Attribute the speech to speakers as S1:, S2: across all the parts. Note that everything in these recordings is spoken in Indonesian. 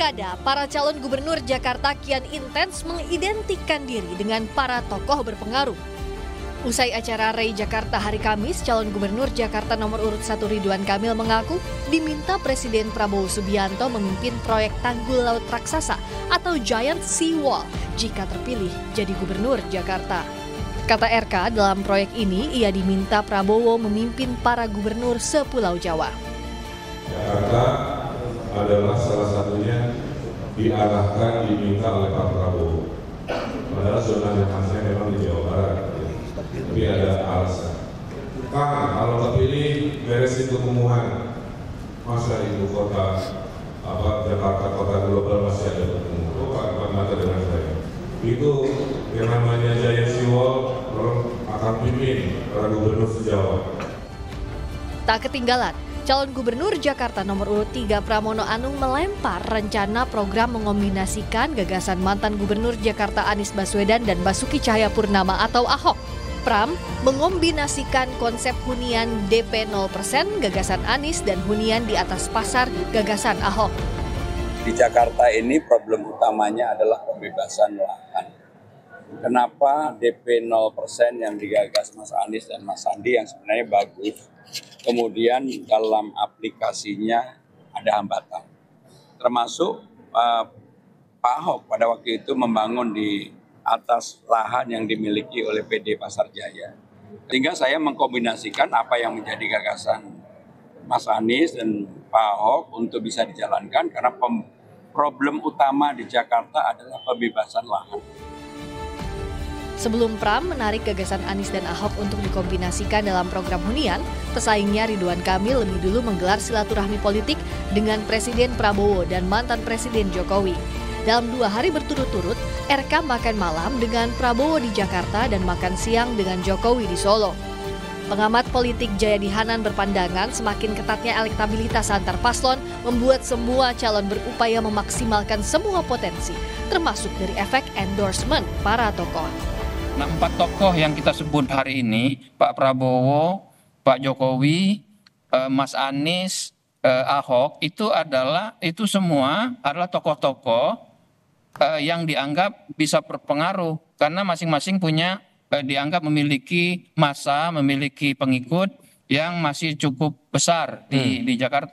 S1: pilkada, para calon gubernur Jakarta kian intens mengidentikan diri dengan para tokoh berpengaruh. Usai acara Rey Jakarta hari Kamis, calon gubernur Jakarta nomor urut 1 Ridwan Kamil mengaku diminta Presiden Prabowo Subianto memimpin proyek tanggul laut raksasa atau Giant Sea Wall jika terpilih jadi gubernur Jakarta. Kata RK, dalam proyek ini ia diminta Prabowo memimpin para gubernur sepulau Jawa.
S2: Jakarta adalah salah satunya diarahkan diminta oleh Pak Prabowo. Padahal zona khasnya memang di Jawa Barat, tapi ada alasan. Kang, kalau terpilih beresin kekumuhan, masa ibu kota Jakarta kota global masih ada kekumuhan? Pak mata dengan saya. Itu yang namanya Giant Sea Wall akan pimpin para gubernur se-Jawa.
S1: Tak ketinggalan, calon gubernur Jakarta nomor urut 3 Pramono Anung melempar rencana program mengombinasikan gagasan mantan gubernur Jakarta Anies Baswedan dan Basuki Cahayapurnama atau Ahok. Pram mengombinasikan konsep hunian DP 0% gagasan Anies dan hunian di atas pasar gagasan Ahok.
S3: Di Jakarta ini problem utamanya adalah pembebasan lahan. Kenapa DP 0% yang digagas Mas Anies dan Mas Sandi yang sebenarnya bagus, kemudian dalam aplikasinya ada hambatan. Termasuk Pak Ahok pada waktu itu membangun di atas lahan yang dimiliki oleh PD Pasar Jaya. Sehingga saya mengkombinasikan apa yang menjadi gagasan Mas Anies dan Pak Ahok untuk bisa dijalankan karena problem utama di Jakarta adalah pembebasan lahan.
S1: Sebelum Pram menarik gagasan Anies dan Ahok untuk dikombinasikan dalam program hunian, pesaingnya Ridwan Kamil lebih dulu menggelar silaturahmi politik dengan Presiden Prabowo dan mantan Presiden Jokowi. Dalam 2 hari berturut-turut, RK makan malam dengan Prabowo di Jakarta dan makan siang dengan Jokowi di Solo. Pengamat politik Jayadi Hanan berpandangan semakin ketatnya elektabilitas antar paslon membuat semua calon berupaya memaksimalkan semua potensi, termasuk dari efek endorsement para tokoh.
S4: Nah, 4 tokoh yang kita sebut hari ini, Pak Prabowo, Pak Jokowi, Mas Anies, Ahok, itu semua adalah tokoh-tokoh yang dianggap bisa berpengaruh karena masing-masing punya dianggap memiliki massa, memiliki pengikut yang masih cukup besar di Jakarta.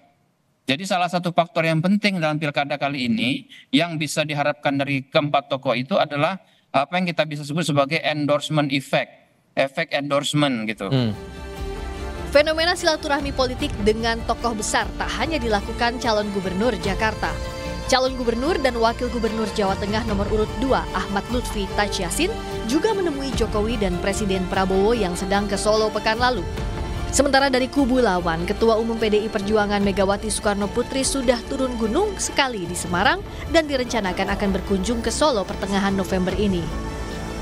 S4: Jadi salah satu faktor yang penting dalam pilkada kali ini yang bisa diharapkan dari keempat tokoh itu adalah apa yang kita bisa sebut sebagai endorsement effect, efek endorsement gitu.
S1: Fenomena silaturahmi politik dengan tokoh besar tak hanya dilakukan calon gubernur Jakarta. Calon gubernur dan wakil gubernur Jawa Tengah nomor urut 2 Ahmad Lutfi Taj Yassin juga menemui Jokowi dan Presiden Prabowo yang sedang ke Solo pekan lalu. Sementara dari kubu lawan, Ketua Umum PDI Perjuangan Megawati Soekarno Putri sudah turun gunung sekali di Semarang dan direncanakan akan berkunjung ke Solo pertengahan November ini.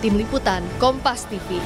S1: Tim Liputan, Kompas TV.